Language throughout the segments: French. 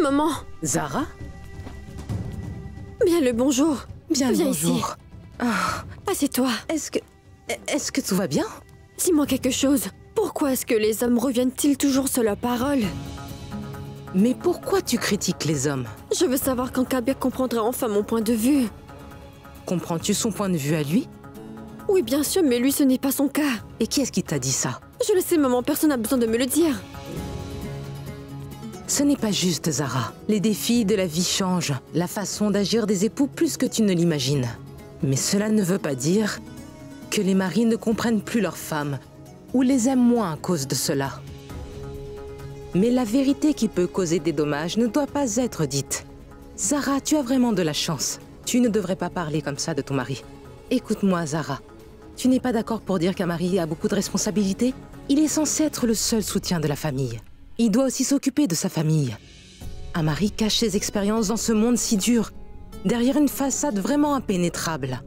Maman. Zara? Bien le bonjour. Bien le Viens bonjour. ici. Assieds-toi. Est-ce que tout va bien? Dis-moi quelque chose. Pourquoi est-ce que les hommes reviennent-ils toujours sur leurs paroles? Mais pourquoi tu critiques les hommes? Je veux savoir quand Kabir comprendra enfin mon point de vue. Comprends-tu son point de vue à lui? Oui, bien sûr, mais lui, ce n'est pas son cas. Et qui est-ce qui t'a dit ça? Je le sais, maman, personne n'a besoin de me le dire. Ce n'est pas juste, Zara. Les défis de la vie changent, la façon d'agir des époux plus que tu ne l'imagines. Mais cela ne veut pas dire que les maris ne comprennent plus leurs femmes ou les aiment moins à cause de cela. Mais la vérité qui peut causer des dommages ne doit pas être dite. Zara, tu as vraiment de la chance. Tu ne devrais pas parler comme ça de ton mari. Écoute-moi, Zara. Tu n'es pas d'accord pour dire qu'un mari a beaucoup de responsabilités? Il est censé être le seul soutien de la famille. Il doit aussi s'occuper de sa famille. Un mari cache ses expériences dans ce monde si dur, derrière une façade vraiment impénétrable.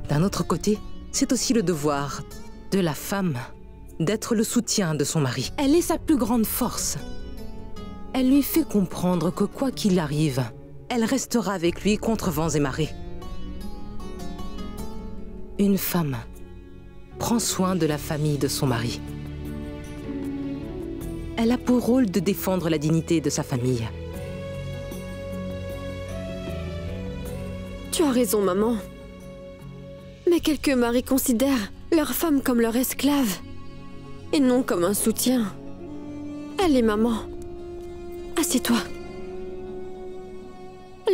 D'un autre côté, c'est aussi le devoir de la femme d'être le soutien de son mari. Elle est sa plus grande force. Elle lui fait comprendre que quoi qu'il arrive, elle restera avec lui contre vents et marées. Une femme prend soin de la famille de son mari. Elle a pour rôle de défendre la dignité de sa famille. Tu as raison, maman. Mais quelques maris considèrent leur femme comme leur esclave, et non comme un soutien. Allez, maman. Assieds-toi.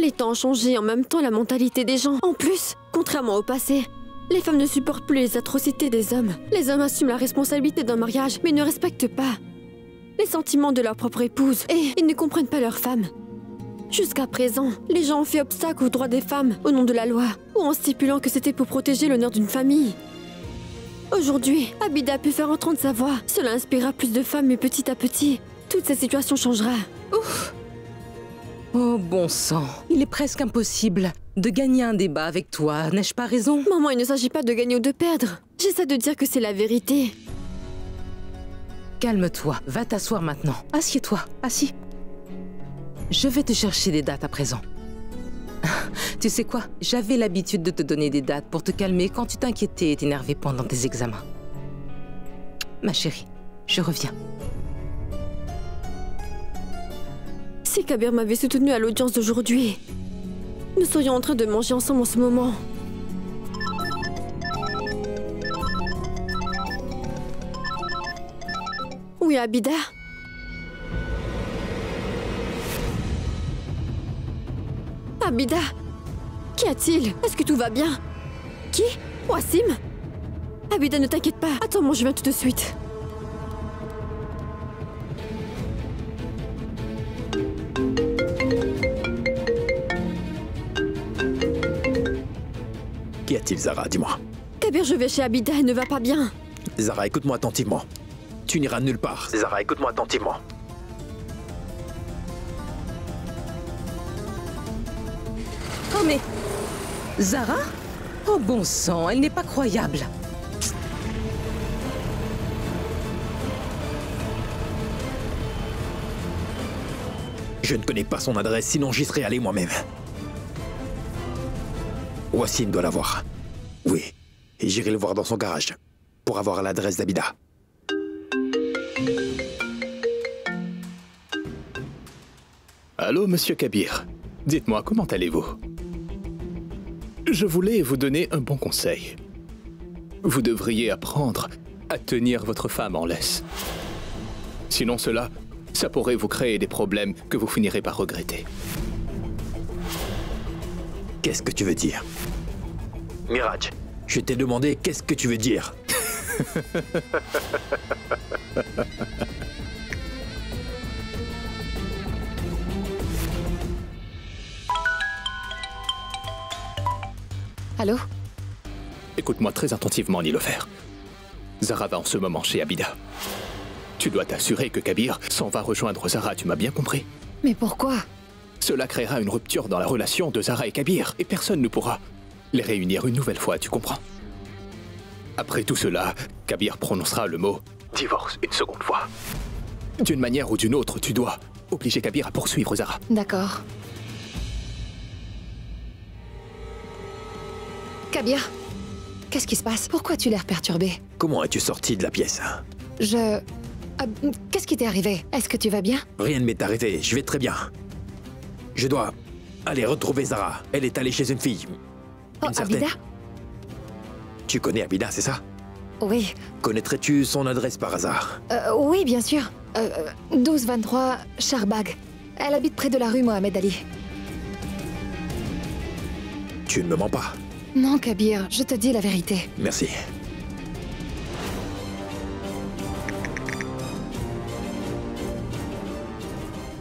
Les temps ont changé, en même temps la mentalité des gens. En plus, contrairement au passé, les femmes ne supportent plus les atrocités des hommes. Les hommes assument la responsabilité d'un mariage, mais ne respectent pas les sentiments de leur propre épouse. Et ils ne comprennent pas leurs femmes. Jusqu'à présent, les gens ont fait obstacle aux droits des femmes au nom de la loi, ou en stipulant que c'était pour protéger l'honneur d'une famille. Aujourd'hui, Abida a pu faire entendre sa voix. Cela inspirera plus de femmes, mais petit à petit, toute cette situation changera. Ouf! Oh bon sang, il est presque impossible de gagner un débat avec toi, n'ai-je pas raison? Maman, il ne s'agit pas de gagner ou de perdre. J'essaie de dire que c'est la vérité. Calme-toi, va t'asseoir maintenant. Assieds-toi, assis. Je vais te chercher des dates à présent. Tu sais quoi? J'avais l'habitude de te donner des dates pour te calmer quand tu t'inquiétais et t'énervais pendant tes examens. Ma chérie, je reviens. Si Kabir m'avait soutenu à l'audience d'aujourd'hui, nous serions en train de manger ensemble en ce moment. Oui, Abida? Abida? Qu'y a-t-il? Est-ce que tout va bien? Qui? Wassim? Abida, ne t'inquiète pas. Attends-moi, je viens tout de suite. Qu'y a-t-il, Zara? Dis-moi. Kabir, je vais chez Abida, elle ne va pas bien. Zara, écoute-moi attentivement. Tu n'iras nulle part. Zara, écoute-moi attentivement. Oh mais... Zara? Oh bon sang, elle n'est pas croyable. Je ne connais pas son adresse, sinon j'y serais allé moi-même. Wassim doit l'avoir. Oui, et j'irai le voir dans son garage pour avoir l'adresse d'Abida. Allô, monsieur Kabir. Dites-moi, comment allez-vous? Je voulais vous donner un bon conseil. Vous devriez apprendre à tenir votre femme en laisse. Sinon cela, ça pourrait vous créer des problèmes que vous finirez par regretter. Qu'est-ce que tu veux dire? Miraj, je t'ai demandé qu'est-ce que tu veux dire. Allô? Écoute-moi très attentivement, Nilofer. Zara va en ce moment chez Abida. Tu dois t'assurer que Kabir s'en va rejoindre Zara, tu m'as bien compris? Mais pourquoi? Cela créera une rupture dans la relation de Zara et Kabir, et personne ne pourra les réunir une nouvelle fois, tu comprends? Après tout cela, Kabir prononcera le mot « divorce » une seconde fois. D'une manière ou d'une autre, tu dois obliger Kabir à poursuivre Zara. D'accord. Kabir, qu'est-ce qui se passe? Pourquoi tu l'air perturbé? Comment es-tu sorti de la pièce? Qu'est-ce qui t'est arrivé? Est-ce que tu vas bien? Rien ne m'est arrivé, je vais très bien. Je dois aller retrouver Zara. Elle est allée chez une fille. Oh, Une certaine- Abida? Tu connais Abida, c'est ça? Oui. Connaîtrais-tu son adresse par hasard? Oui, bien sûr. 1223 Charbag. Elle habite près de la rue Mohamed Ali. Tu ne me mens pas. Non, Kabir, je te dis la vérité. Merci.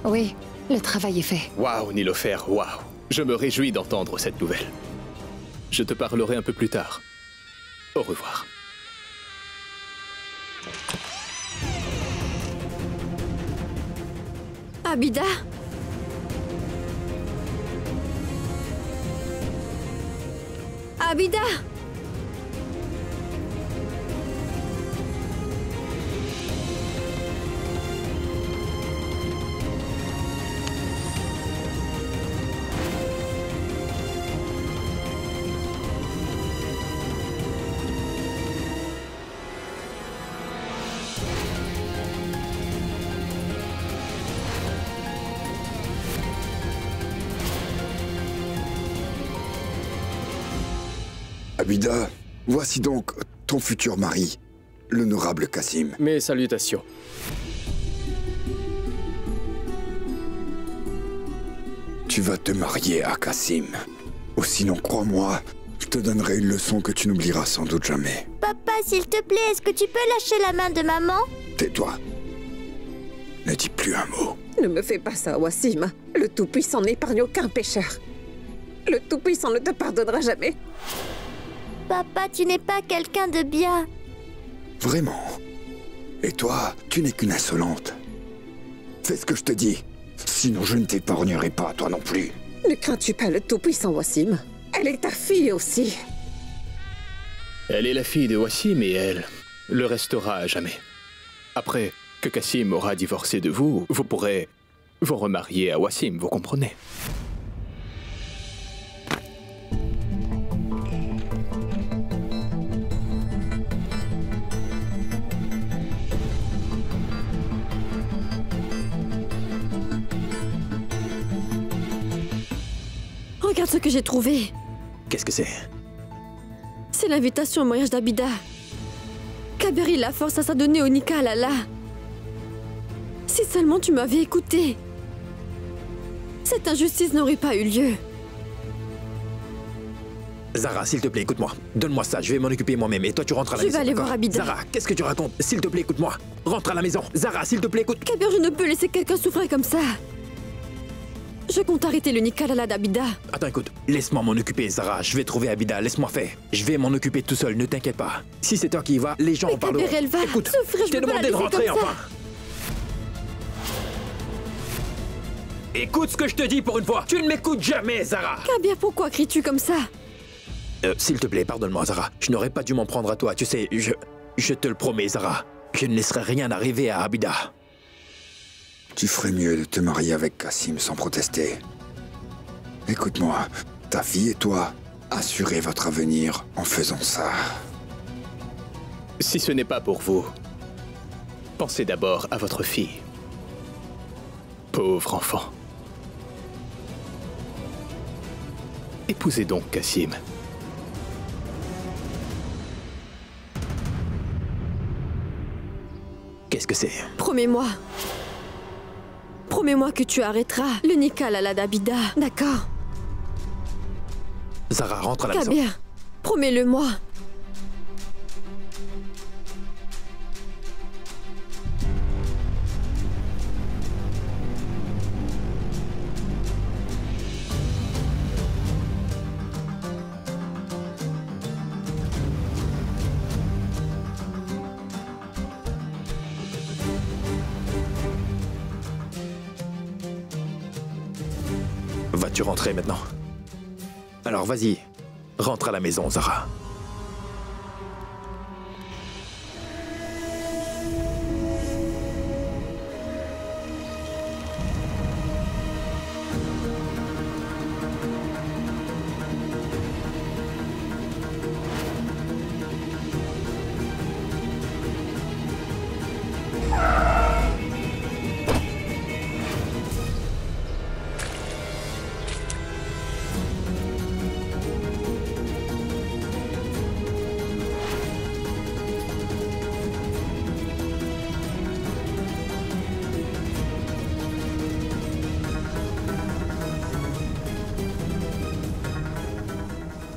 Oui, le travail est fait. Waouh, Nilofer, waouh. Je me réjouis d'entendre cette nouvelle. Je te parlerai un peu plus tard. Au revoir. Abida? Abida? Abida, voici donc ton futur mari, l'honorable Kassim. Mes salutations. Tu vas te marier à Kassim. Ou sinon, crois-moi, je te donnerai une leçon que tu n'oublieras sans doute jamais. Papa, s'il te plaît, est-ce que tu peux lâcher la main de maman? Tais-toi. Ne dis plus un mot. Ne me fais pas ça, Wassim. Le Tout-Puissant n'épargne aucun pécheur. Le Tout-Puissant ne te pardonnera jamais. Papa, tu n'es pas quelqu'un de bien. Vraiment. Et toi, tu n'es qu'une insolente. Fais ce que je te dis. Sinon, je ne t'épargnerai pas, toi non plus. Ne crains-tu pas le Tout-Puissant, Wassim? Elle est ta fille aussi. Elle est la fille de Wassim et elle le restera à jamais. Après que Kassim aura divorcé de vous, vous pourrez vous remarier à Wassim, vous comprenez? Regarde ce que j'ai trouvé. Qu'est-ce que c'est? C'est l'invitation au mariage d'Abida. Kabir il la force à s'adonner au Nika Lala. Si seulement tu m'avais écouté, cette injustice n'aurait pas eu lieu. Zara, s'il te plaît, écoute-moi. Donne-moi ça, je vais m'en occuper moi-même. Et toi, tu rentres à la Je maison. vais aller d'accord? voir Abida. Zara, qu'est-ce que tu racontes? S'il te plaît, écoute-moi. Rentre à la maison. Zara, s'il te plaît, écoute. Kabir, je ne peux laisser quelqu'un souffrir comme ça. Je compte arrêter le Nika Lala d'Abida. Attends, écoute. Laisse-moi m'en occuper, Zara. Je vais trouver Abida. Laisse-moi faire. Je vais m'en occuper tout seul, ne t'inquiète pas. Si c'est toi qui y vas, les gens en parleront. Kabir, elle va Écoute, souffrir, je t'ai je peux pas la demandé de laisser rentrer, comme ça. enfin. Écoute ce que je te dis pour une fois. Tu ne m'écoutes jamais, Zara. Kabir, pourquoi cries-tu comme ça? S'il te plaît, pardonne-moi, Zara. Je n'aurais pas dû m'en prendre à toi. Tu sais, je te le promets, Zara. Je ne laisserai rien arriver à Abida. Tu ferais mieux de te marier avec Kassim sans protester. Écoute-moi, ta fille et toi, assurez votre avenir en faisant ça. Si ce n'est pas pour vous, pensez d'abord à votre fille. Pauvre enfant. Épousez donc Kassim. Qu'est-ce que c'est? Promets-moi. Promets-moi que tu arrêteras le Nika Lala d'Abida, d'accord? Zara, rentre à la maison. Kabir, promets-le-moi. Vas-tu rentrer maintenant? Alors vas-y, rentre à la maison, Zara.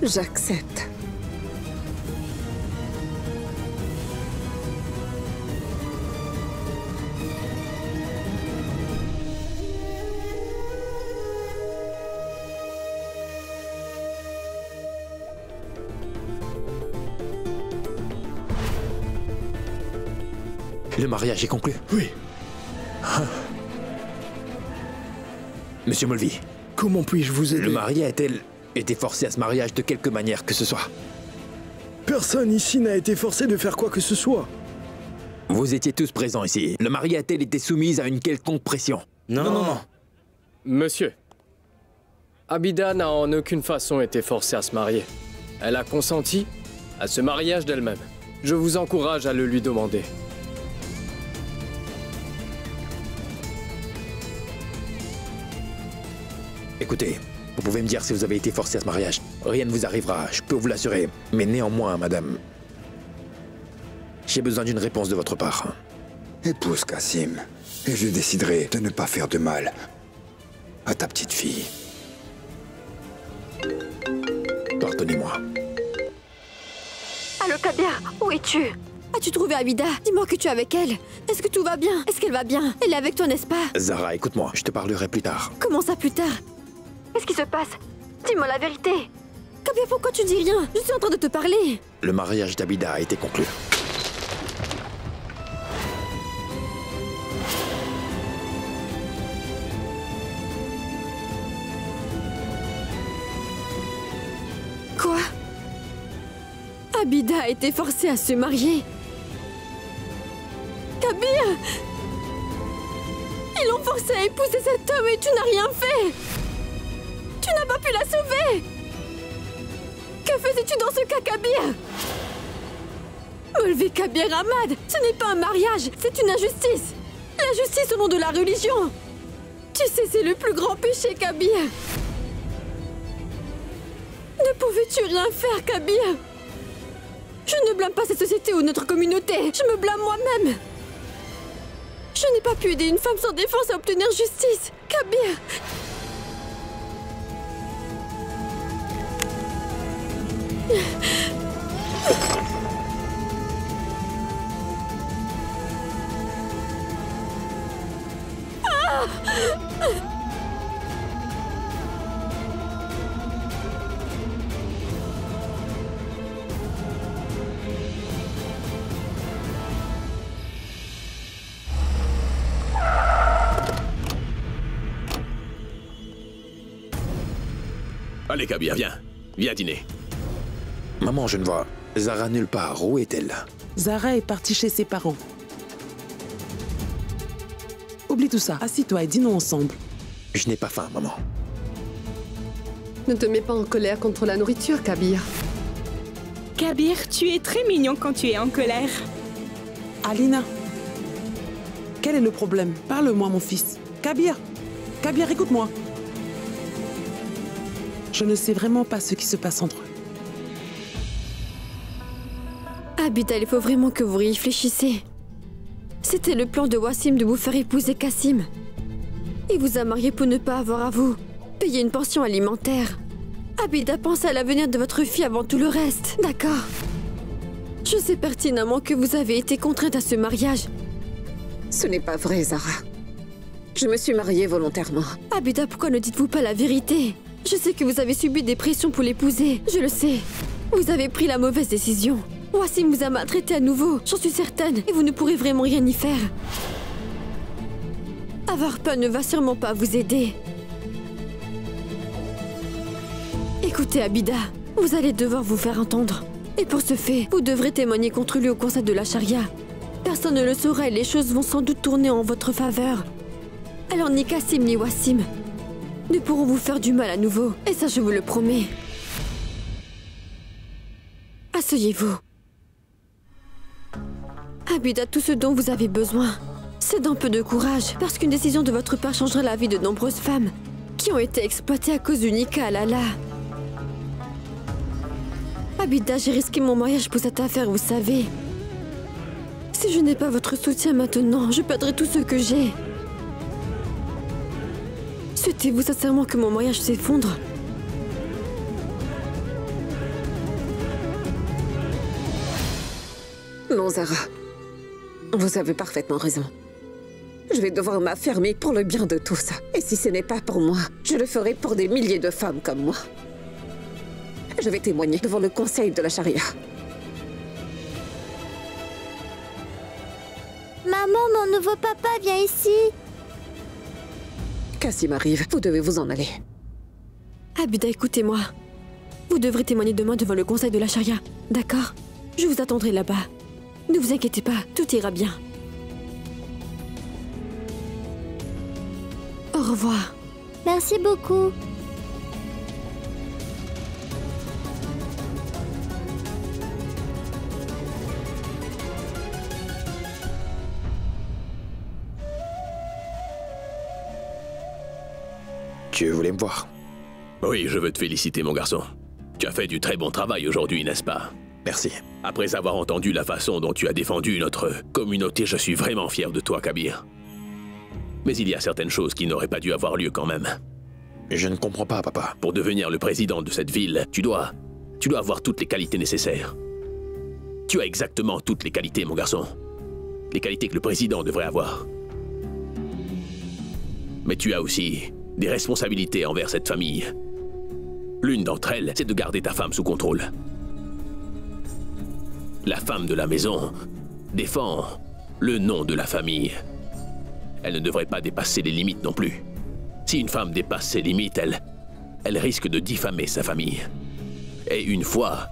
J'accepte. Le mariage est conclu? Oui. Monsieur Mulvey, Comment puis-je vous aider? le mari a-t-elle été forcé à ce mariage de quelque manière que ce soit? Personne ici n'a été forcé de faire quoi que ce soit. Vous étiez tous présents ici. Le mari a-t-elle été soumise à une quelconque pression? Non. Monsieur, Abida n'a en aucune façon été forcée à se marier. Elle a consenti à ce mariage d'elle-même. Je vous encourage à le lui demander. Écoutez, vous pouvez me dire si vous avez été forcé à ce mariage. Rien ne vous arrivera, je peux vous l'assurer. Mais néanmoins, madame, j'ai besoin d'une réponse de votre part. Épouse Kassim, et je déciderai de ne pas faire de mal à ta petite fille. Pardonnez-moi. Allô, Kabir, où es-tu? As-tu trouvé Abida? Dis-moi que tu es avec elle. Est-ce que tout va bien? Est-ce qu'elle va bien? Elle est avec toi, n'est-ce pas? Zara, écoute-moi, je te parlerai plus tard. Comment ça, plus tard? Qu'est-ce qui se passe? Dis-moi la vérité. Kabir, pourquoi tu dis rien? Je suis en train de te parler. Le mariage d'Abida a été conclu. Quoi? Abida a été forcée à se marier. Kabir! Ils l'ont forcée à épouser cet homme et tu n'as rien fait! Tu n'as pas pu la sauver! Que faisais-tu dans ce cas, Kabir? Mulvey Kabir Ahmad, ce n'est pas un mariage, c'est une injustice! La justice au nom de la religion! Tu sais, c'est le plus grand péché, Kabir! Ne pouvais-tu rien faire, Kabir? Je ne blâme pas cette société ou notre communauté, je me blâme moi-même! Je n'ai pas pu aider une femme sans défense à obtenir justice, Kabir! Allez, Kabir, viens. Viens dîner. Maman, je ne vois Zara nulle part. Où est-elle? Zara est partie chez ses parents. Oublie tout ça. Assis-toi et dînons ensemble. Je n'ai pas faim, maman. Ne te mets pas en colère contre la nourriture, Kabir. Kabir, tu es très mignon quand tu es en colère. Alina, quel est le problème? Parle-moi, mon fils. Kabir, écoute-moi. Je ne sais vraiment pas ce qui se passe entre eux. Abida, il faut vraiment que vous réfléchissiez. C'était le plan de Wassim de vous faire épouser Kassim. Il vous a marié pour ne pas avoir à vous payer une pension alimentaire. Abida pense à l'avenir de votre fille avant tout le reste, d'accord? Je sais pertinemment que vous avez été contrainte à ce mariage. Ce n'est pas vrai, Zara. Je me suis mariée volontairement. Abida, pourquoi ne dites-vous pas la vérité? Je sais que vous avez subi des pressions pour l'épouser, je le sais. Vous avez pris la mauvaise décision. Wassim vous a maltraité à nouveau, j'en suis certaine, et vous ne pourrez vraiment rien y faire. Avoir peur ne va sûrement pas vous aider. Écoutez, Abida, vous allez devoir vous faire entendre. Et pour ce fait, vous devrez témoigner contre lui au conseil de la charia. Personne ne le saura et les choses vont sans doute tourner en votre faveur. Alors ni Kassim ni Wassim ne pourront vous faire du mal à nouveau. Et ça, je vous le promets. Asseyez-vous. Abida, tout ce dont vous avez besoin, c'est d'un peu de courage, parce qu'une décision de votre part changera la vie de nombreuses femmes qui ont été exploitées à cause du nikah, Lala. Abida, j'ai risqué mon mariage pour cette affaire, vous savez. Si je n'ai pas votre soutien maintenant, je perdrai tout ce que j'ai. Souhaitez-vous sincèrement que mon mariage s'effondre? Non, Zara. Vous avez parfaitement raison. Je vais devoir m'affirmer pour le bien de tous. Et si ce n'est pas pour moi, je le ferai pour des milliers de femmes comme moi. Je vais témoigner devant le conseil de la charia. Maman, mon nouveau papa vient ici. Kassim arrive, vous devez vous en aller. Abida, écoutez-moi. Vous devrez témoigner demain devant le conseil de la charia, d'accord? Je vous attendrai là-bas. Ne vous inquiétez pas, tout ira bien. Au revoir. Merci beaucoup. Tu voulais me voir? Oui, je veux te féliciter, mon garçon. Tu as fait du très bon travail aujourd'hui, n'est-ce pas? Merci. Après avoir entendu la façon dont tu as défendu notre communauté, je suis vraiment fier de toi, Kabir. Mais il y a certaines choses qui n'auraient pas dû avoir lieu quand même. Je ne comprends pas, papa. Pour devenir le président de cette ville, tu dois avoir toutes les qualités nécessaires. Tu as exactement toutes les qualités, mon garçon. Les qualités que le président devrait avoir. Mais tu as aussi des responsabilités envers cette famille. L'une d'entre elles, c'est de garder ta femme sous contrôle. La femme de la maison défend le nom de la famille. Elle ne devrait pas dépasser les limites non plus. Si une femme dépasse ses limites, elle risque de diffamer sa famille. Et une fois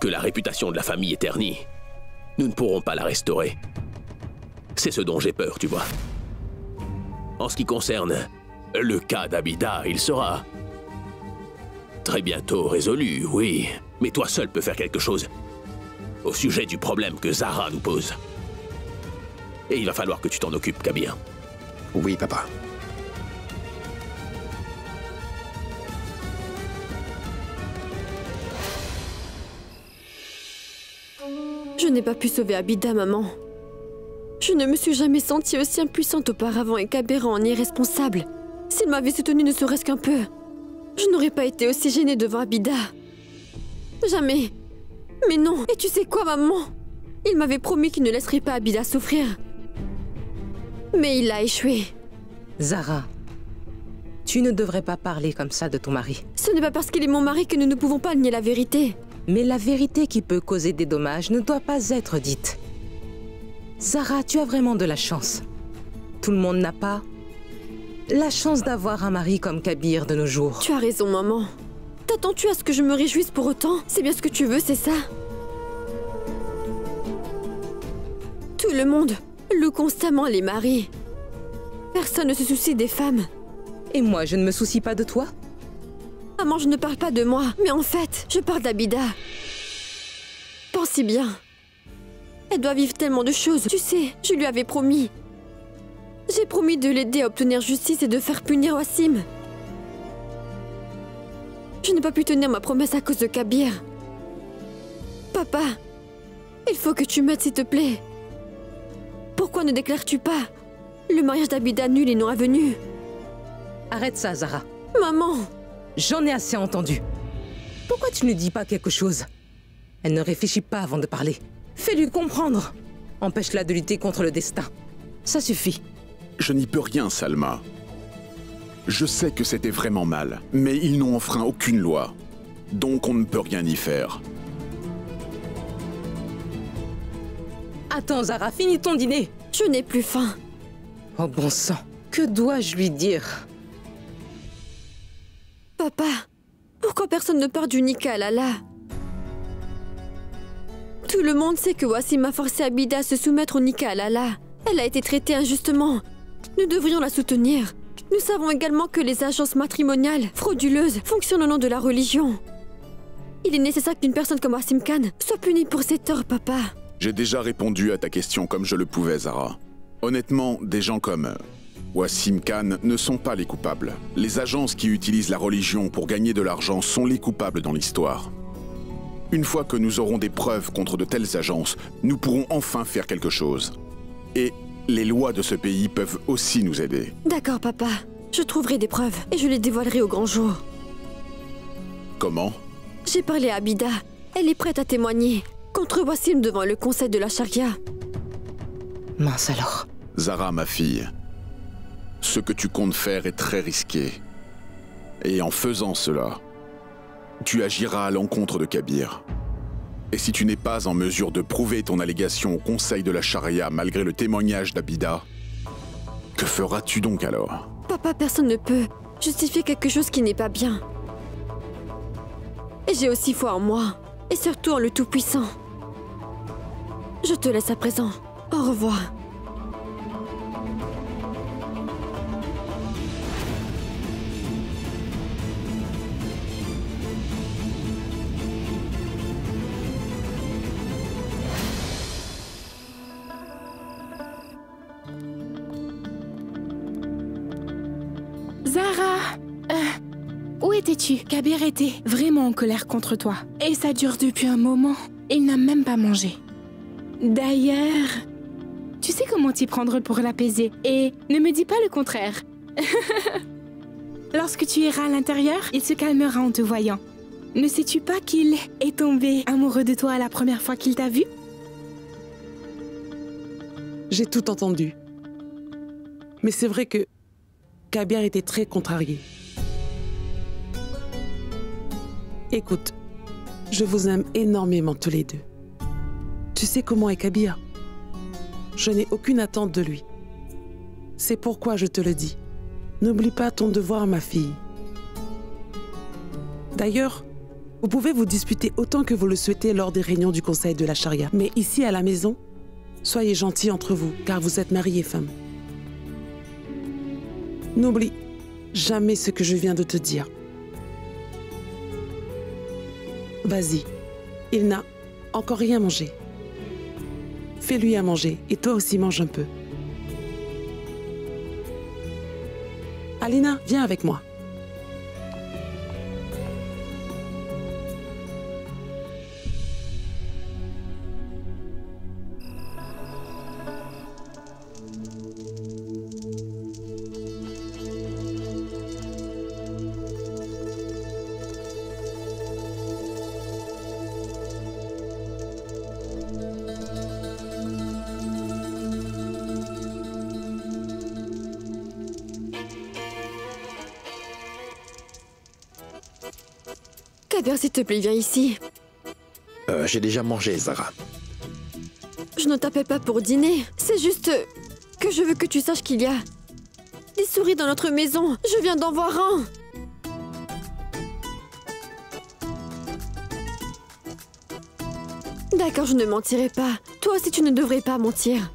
que la réputation de la famille est ternie, nous ne pourrons pas la restaurer. C'est ce dont j'ai peur, tu vois. En ce qui concerne le cas d'Abida, il sera très bientôt résolu, oui. Mais toi seul peux faire quelque chose au sujet du problème que Zara nous pose. Et il va falloir que tu t'en occupes, Kabir. Oui, papa. Je n'ai pas pu sauver Abida, maman. Je ne me suis jamais sentie aussi impuissante auparavant et Kabir en irresponsable. S'il m'avait soutenue ne serait-ce qu'un peu, je n'aurais pas été aussi gênée devant Abida. Jamais. Mais non. Et tu sais quoi, maman? Il m'avait promis qu'il ne laisserait pas Abida souffrir. Mais il a échoué. Zara, tu ne devrais pas parler comme ça de ton mari. Ce n'est pas parce qu'il est mon mari que nous ne pouvons pas nier la vérité. Mais la vérité qui peut causer des dommages ne doit pas être dite. Zara, tu as vraiment de la chance. Tout le monde n'a pas la chance d'avoir un mari comme Kabir de nos jours. Tu as raison, maman. T'attends-tu à ce que je me réjouisse pour autant? C'est bien ce que tu veux, c'est ça? Tout le monde loue constamment les maris. Personne ne se soucie des femmes. Et moi, je ne me soucie pas de toi? Maman, je ne parle pas de moi, mais en fait, je parle d'Abida. Pense-y bien. Elle doit vivre tellement de choses. Tu sais, je lui avais promis. J'ai promis de l'aider à obtenir justice et de faire punir Wassim. Je n'ai pas pu tenir ma promesse à cause de Kabir. Papa, il faut que tu m'aides, s'il te plaît. Pourquoi ne déclares-tu pas le mariage d'Abida nul et non avenu? Arrête ça, Zara. Maman! J'en ai assez entendu. Pourquoi tu ne dis pas quelque chose? Elle ne réfléchit pas avant de parler. Fais-lui comprendre. Empêche-la de lutter contre le destin. Ça suffit. Je n'y peux rien, Salma. Je sais que c'était vraiment mal, mais ils n'ont enfreint aucune loi. Donc on ne peut rien y faire. Attends, Zara, finis ton dîner. Je n'ai plus faim. Oh bon sang, que dois-je lui dire? Papa, pourquoi personne ne parle du Nika Lala? Tout le monde sait que Wassim a forcé Abida à se soumettre au Nika Lala. Elle a été traitée injustement. Nous devrions la soutenir. Nous savons également que les agences matrimoniales frauduleuses fonctionnent au nom de la religion. Il est nécessaire qu'une personne comme Wassim Khan soit punie pour ses torts, papa. J'ai déjà répondu à ta question comme je le pouvais, Zara. Honnêtement, des gens comme Wassim Khan ne sont pas les coupables. Les agences qui utilisent la religion pour gagner de l'argent sont les coupables dans l'histoire. Une fois que nous aurons des preuves contre de telles agences, nous pourrons enfin faire quelque chose. Et les lois de ce pays peuvent aussi nous aider. D'accord, papa. Je trouverai des preuves et je les dévoilerai au grand jour. Comment? J'ai parlé à Abida. Elle est prête à témoigner. contre Wassim devant le conseil de la charia. Mince alors. Zara, ma fille, ce que tu comptes faire est très risqué. Et en faisant cela, tu agiras à l'encontre de Kabir. Et si tu n'es pas en mesure de prouver ton allégation au conseil de la charia malgré le témoignage d'Abida, que feras-tu donc alors? Papa, personne ne peut justifier quelque chose qui n'est pas bien. Et j'ai aussi foi en moi, et surtout en le Tout-Puissant. Je te laisse à présent. Au revoir. Zara, où étais-tu? Kabir était vraiment en colère contre toi. Et ça dure depuis un moment. Il n'a même pas mangé. D'ailleurs, tu sais comment t'y prendre pour l'apaiser. Et ne me dis pas le contraire. Lorsque tu iras à l'intérieur, il se calmera en te voyant. Ne sais-tu pas qu'il est tombé amoureux de toi la première fois qu'il t'a vu? J'ai tout entendu. Mais c'est vrai que Kabir était très contrarié. Écoute, je vous aime énormément tous les deux. Tu sais comment est Kabir? Je n'ai aucune attente de lui. C'est pourquoi je te le dis. N'oublie pas ton devoir, ma fille. D'ailleurs, vous pouvez vous disputer autant que vous le souhaitez lors des réunions du conseil de la charia. Mais ici, à la maison, soyez gentils entre vous, car vous êtes mari et femme. N'oublie jamais ce que je viens de te dire. Vas-y, il n'a encore rien mangé. Fais-lui à manger et toi aussi mange un peu. Alina, viens avec moi. Kabir, s'il te plaît, viens ici. J'ai déjà mangé, Zara. Je ne t'appelle pas pour dîner. C'est juste que je veux que tu saches qu'il y a des souris dans notre maison. Je viens d'en voir un. D'accord, je ne mentirai pas. Toi aussi, tu ne devrais pas mentir.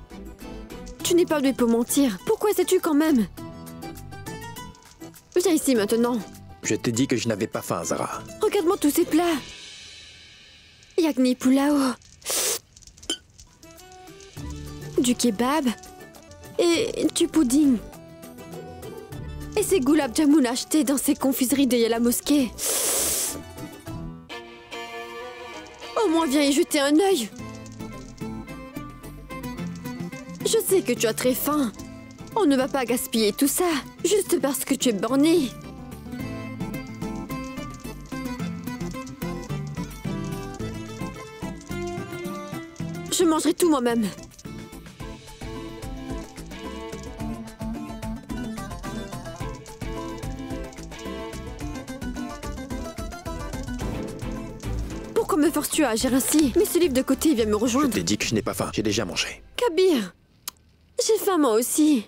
Tu n'es pas doué pour mentir. Pourquoi sais-tu quand même? Viens ici maintenant. Je t'ai dit que je n'avais pas faim, Zara. Regarde-moi tous ces plats. Yagni pulao. Du kebab. Et du pudding. Et ces gulab jamun achetés dans ces confiseries de la mosquée. Au moins, viens y jeter un œil. Je sais que tu as très faim. On ne va pas gaspiller tout ça, juste parce que tu es borné. Je mangerai tout moi-même. Pourquoi me forces-tu à agir ainsi? Mets ce livre de côté et viens me rejoindre. Je t'ai dit que je n'ai pas faim, j'ai déjà mangé. Kabir, j'ai faim moi aussi.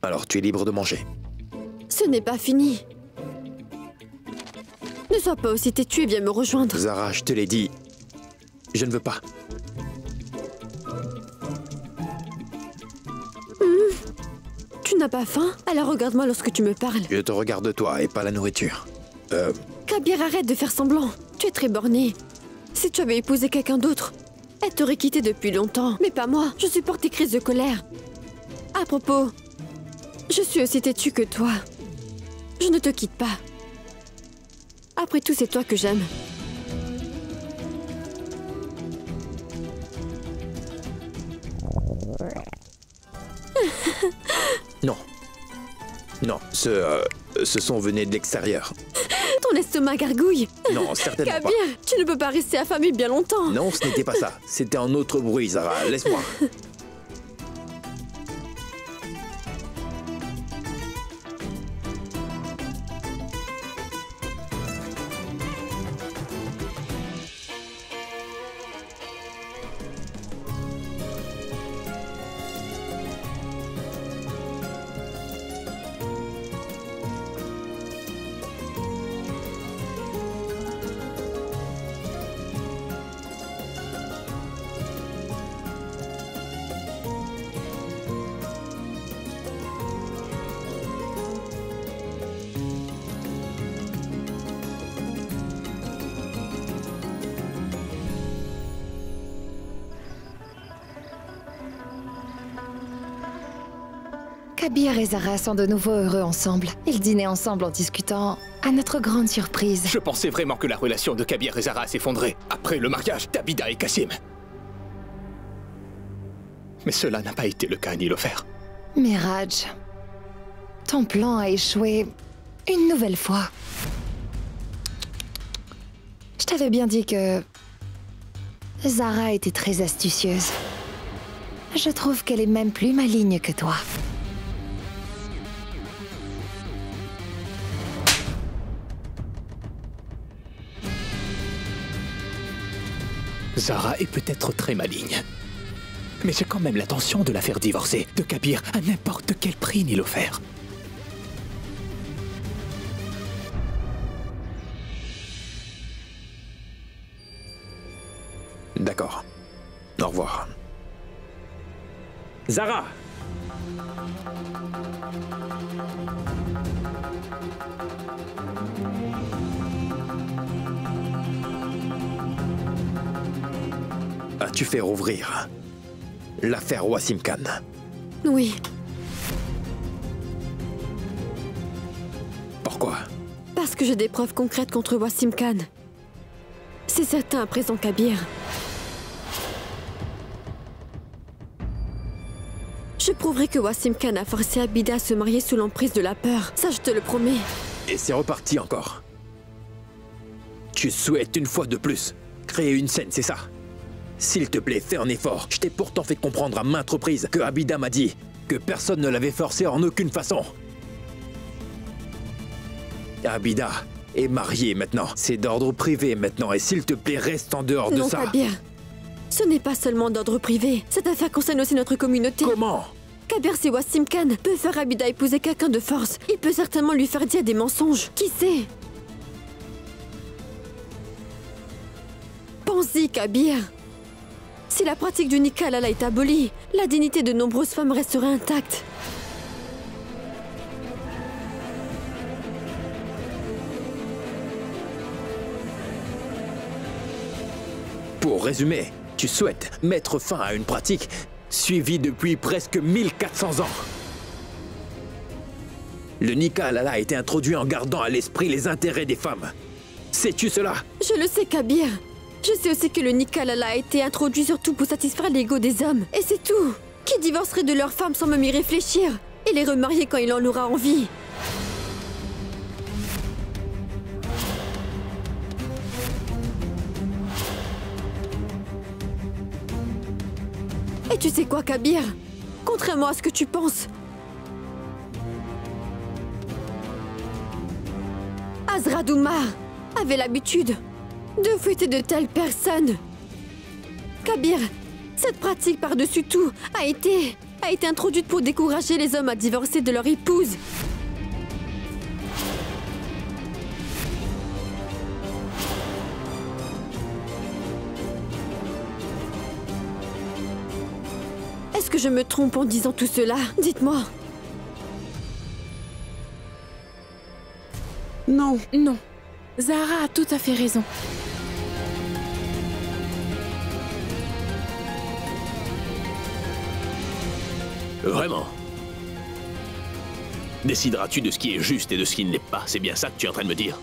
Alors tu es libre de manger. Ce n'est pas fini. Ne sois pas aussi têtu et viens me rejoindre. Zara, je te l'ai dit. Je ne veux pas. Tu n'as pas faim? Alors regarde-moi lorsque tu me parles. Je te regarde toi et pas la nourriture. Kabir, arrête de faire semblant. Tu es très borné. Si tu avais épousé quelqu'un d'autre, elle t'aurait quitté depuis longtemps. Mais pas moi. Je supporte tes crises de colère. À propos, je suis aussi têtue que toi. Je ne te quitte pas. Après tout, c'est toi que j'aime. Non. Non, ce son venait de l'extérieur. Ton estomac gargouille. Non, certainement Kabir, pas. tu ne peux pas rester affamé bien longtemps. Non, ce n'était pas ça. C'était un autre bruit, Zara. Laisse-moi. Kabir et Zara sont de nouveau heureux ensemble. Ils dînaient ensemble en discutant, à notre grande surprise. Je pensais vraiment que la relation de Kabir et Zara s'effondrait après le mariage d'Abida et Kassim. Mais cela n'a pas été le cas, Nilofer. Mais Raj, ton plan a échoué une nouvelle fois. Je t'avais bien dit que Zara était très astucieuse. Je trouve qu'elle est même plus maligne que toi. Zara est peut-être très maligne. Mais j'ai quand même l'intention de la faire divorcer de Kabir à n'importe quel prix, Nilofer. D'accord. Au revoir. Zara! As-tu fait rouvrir l'affaire Wassim Khan? Oui. Pourquoi? Parce que j'ai des preuves concrètes contre Wassim Khan. C'est certain à présent, Kabir. Je prouverai que Wassim Khan a forcé Abida à se marier sous l'emprise de la peur. Ça, je te le promets. Et c'est reparti encore. Tu souhaites une fois de plus créer une scène, c'est ça? S'il te plaît, fais un effort. Je t'ai pourtant fait comprendre à maintes reprises que Abida m'a dit que personne ne l'avait forcé en aucune façon. Abida est mariée maintenant. C'est d'ordre privé maintenant. Et s'il te plaît, reste en dehors de ça. Non, Kabir. Ce n'est pas seulement d'ordre privé. Cette affaire concerne aussi notre communauté. Comment? Kabir, si Wassim Khan peut faire Abida épouser quelqu'un de force, il peut certainement lui faire dire des mensonges. Qui sait? Pense-y, Kabir. Si la pratique du nikah halal est abolie, la dignité de nombreuses femmes resterait intacte. Pour résumer, tu souhaites mettre fin à une pratique suivie depuis presque 1400 ans. Le nikah halal a été introduit en gardant à l'esprit les intérêts des femmes. Sais-tu cela? Je le sais, Kabir. Je sais aussi que le nikah halal a été introduit surtout pour satisfaire l'ego des hommes. Et c'est tout. Qui divorcerait de leur femme sans même y réfléchir et les remarier quand il en aura envie? Et tu sais quoi, Kabir? Contrairement à ce que tu penses, Azra Doumar avait l'habitude de fouetter de telles personnes. Kabir, cette pratique par-dessus tout a été introduite pour décourager les hommes à divorcer de leur épouse. Est-ce que je me trompe en disant tout cela? Dites-moi. Non. Non. Zara a tout à fait raison. Vraiment? Décideras-tu de ce qui est juste et de ce qui ne l'est pas? C'est bien ça que tu es en train de me dire?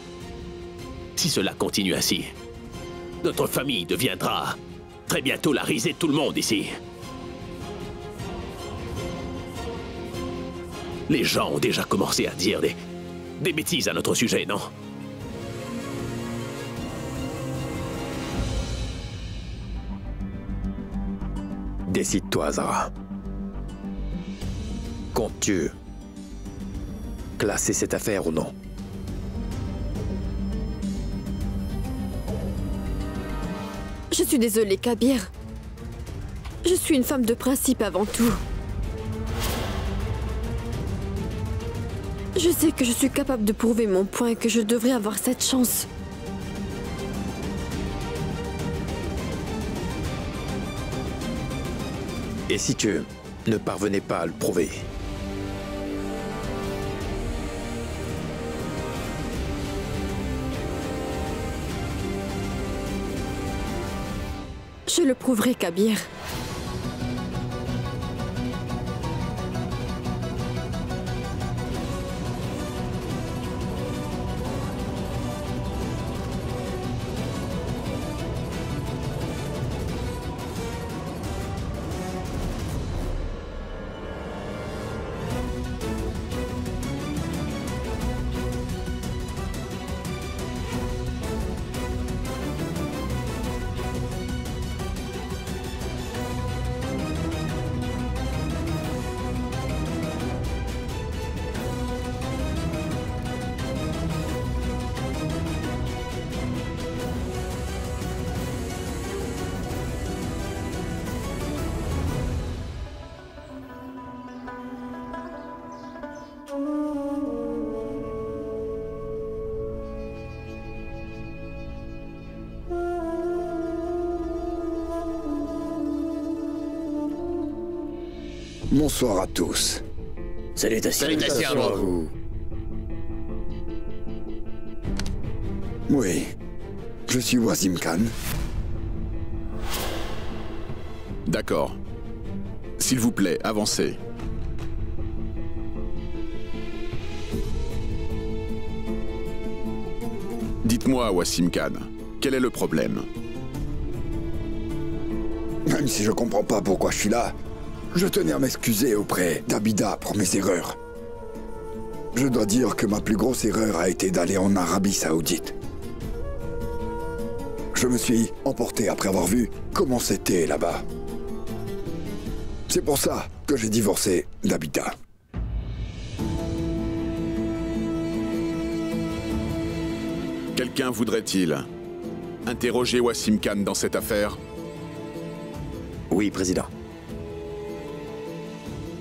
Si cela continue ainsi, notre famille deviendra très bientôt la risée de tout le monde ici. Les gens ont déjà commencé à dire des bêtises à notre sujet, non? Décide-toi, Zara. Comptes-tu classer cette affaire ou non? Je suis désolée, Kabir. Je suis une femme de principe avant tout. Je sais que je suis capable de prouver mon point et que je devrais avoir cette chance. Et si tu ne parvenais pas à le prouver? Je le prouverai, Kabir. Bonsoir à tous. Salutations. Salutations à vous. Oui, je suis Wasim Khan. D'accord. S'il vous plaît, avancez. Dites-moi, Wasim Khan, quel est le problème? Même si je comprends pas pourquoi je suis là, je tenais à m'excuser auprès d'Abida pour mes erreurs. Je dois dire que ma plus grosse erreur a été d'aller en Arabie Saoudite. Je me suis emporté après avoir vu comment c'était là-bas. C'est pour ça que j'ai divorcé d'Abida. Quelqu'un voudrait-il interroger Wasim Khan dans cette affaire? Oui, Président.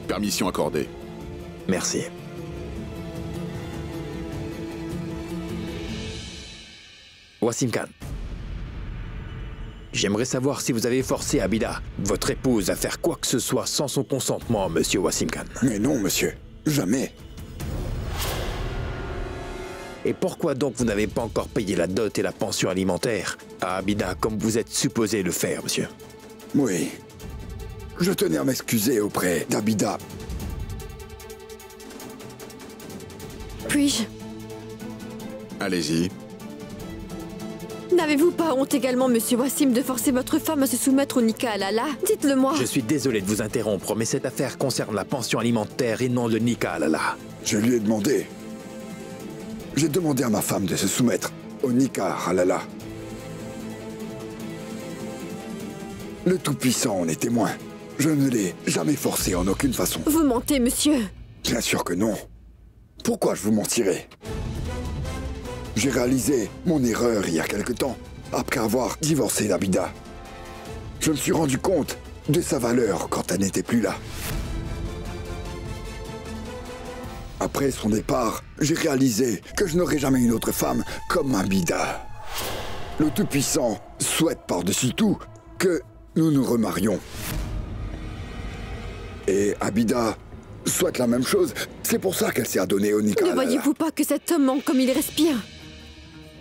Permission accordée. Merci. Wasim Khan. J'aimerais savoir si vous avez forcé Abida, votre épouse, à faire quoi que ce soit sans son consentement, monsieur Wasim Khan. Mais non, monsieur. Jamais. Et pourquoi donc vous n'avez pas encore payé la dot et la pension alimentaire à Abida comme vous êtes supposé le faire, monsieur? Oui. Je tenais à m'excuser auprès d'Abida. Puis-je? Allez-y. N'avez-vous pas honte également, monsieur Wassim, de forcer votre femme à se soumettre au Nikah Halala? Dites-le-moi. Je suis désolé de vous interrompre, mais cette affaire concerne la pension alimentaire et non le Nikah Halala. Je lui ai demandé. J'ai demandé à ma femme de se soumettre au Nikah Halala. Le Tout-Puissant en est témoin. Je ne l'ai jamais forcé en aucune façon. Vous mentez, monsieur. Bien sûr que non. Pourquoi je vous mentirais? J'ai réalisé mon erreur il y a quelque temps, après avoir divorcé d'Abida. Je me suis rendu compte de sa valeur quand elle n'était plus là. Après son départ, j'ai réalisé que je n'aurais jamais une autre femme comme Abida. Le Tout-Puissant souhaite par-dessus tout que nous nous remarions. Et Abida souhaite la même chose. C'est pour ça qu'elle s'est adonnée au Nikah. Ne voyez-vous pas que cet homme ment comme il respire?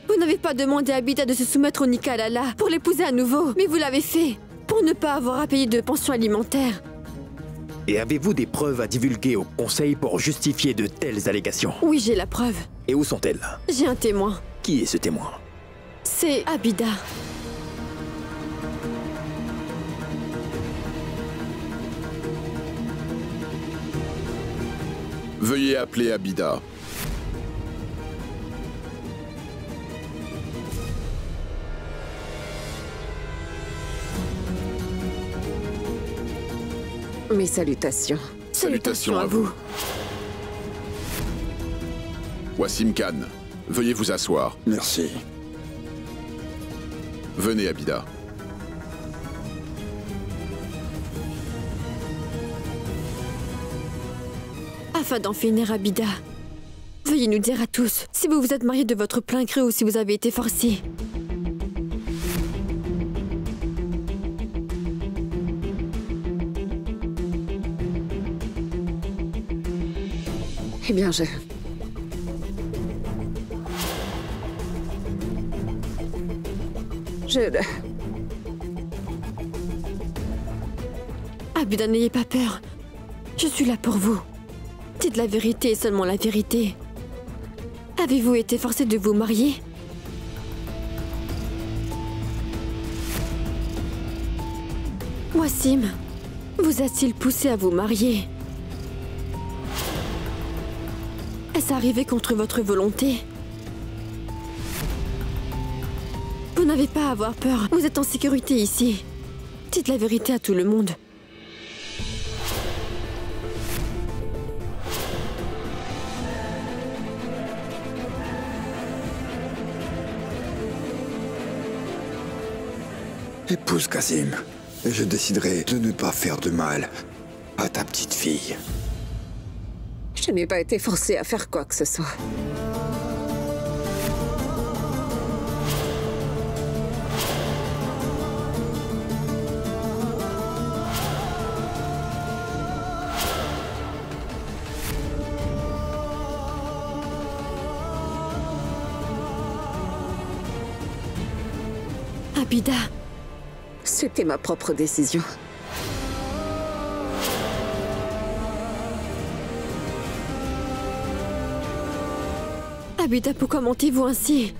Vous n'avez pas demandé à Abida de se soumettre au Nikah Halala pour l'épouser à nouveau, mais vous l'avez fait pour ne pas avoir à payer de pension alimentaire. Et avez-vous des preuves à divulguer au Conseil pour justifier de telles allégations? Oui, j'ai la preuve. Et où sont-elles? J'ai un témoin. Qui est ce témoin? C'est Abida. Veuillez appeler Abida. Mes salutations. Salutations à vous. Wassim Khan, veuillez vous asseoir. Merci. Venez, Abida. Afin d'en finir, Abida, veuillez nous dire à tous si vous vous êtes marié de votre plein gré ou si vous avez été forcé. Eh bien, Abida, n'ayez pas peur. Je suis là pour vous. Dites la vérité et seulement la vérité. Avez-vous été forcé de vous marier? Wassim, vous a-t-il poussé à vous marier? Est-ce arrivé contre votre volonté? Vous n'avez pas à avoir peur. Vous êtes en sécurité ici. Dites la vérité à tout le monde. Épouse Qasim, et je déciderai de ne pas faire de mal à ta petite fille. Je n'ai pas été forcée à faire quoi que ce soit. Abida. C'était ma propre décision. Abida, pourquoi mentez-vous ainsi?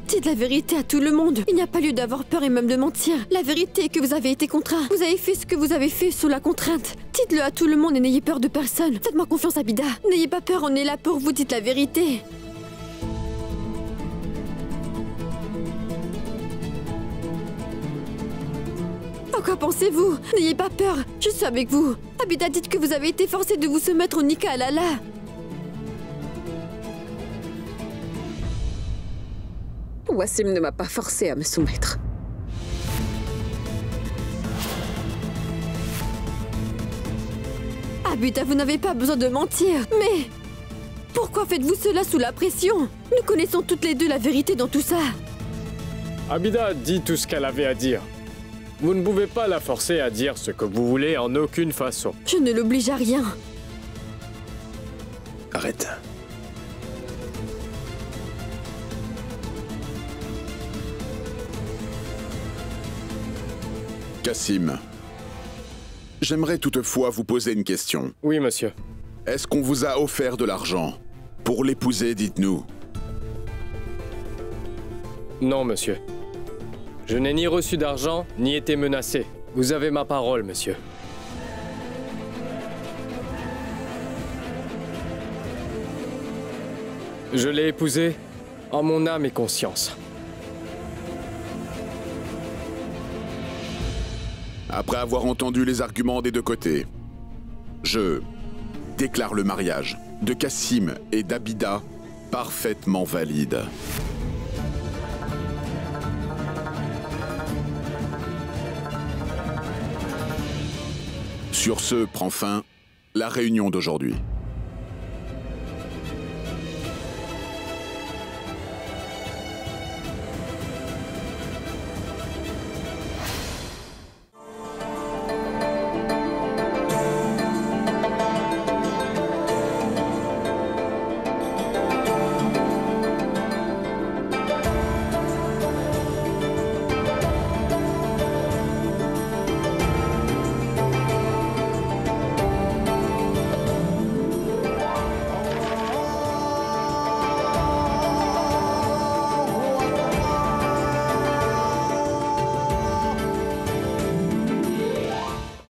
Dites la vérité à tout le monde. Il n'y a pas lieu d'avoir peur et même de mentir. La vérité est que vous avez été contraint. Vous avez fait ce que vous avez fait sous la contrainte. Dites-le à tout le monde et n'ayez peur de personne. Faites-moi confiance, Abida. N'ayez pas peur, on est là pour vous. Dites la vérité. À quoi pensez-vous? N'ayez pas peur, je suis avec vous. Abida, dites que vous avez été forcé de vous soumettre au Nikah Halala. Wassim ne m'a pas forcé à me soumettre. Abida, vous n'avez pas besoin de mentir. Mais pourquoi faites-vous cela sous la pression? Nous connaissons toutes les deux la vérité dans tout ça. Abida dit tout ce qu'elle avait à dire. Vous ne pouvez pas la forcer à dire ce que vous voulez en aucune façon. Je ne l'oblige à rien. Arrête. Qasim, j'aimerais toutefois vous poser une question. Oui, monsieur. Est-ce qu'on vous a offert de l'argent? Pour l'épouser, dites-nous. Non, monsieur. Je n'ai ni reçu d'argent, ni été menacé. Vous avez ma parole, monsieur. Je l'ai épousée en mon âme et conscience. Après avoir entendu les arguments des deux côtés, je déclare le mariage de Qasim et d'Abida parfaitement valide. Sur ce prend fin la réunion d'aujourd'hui.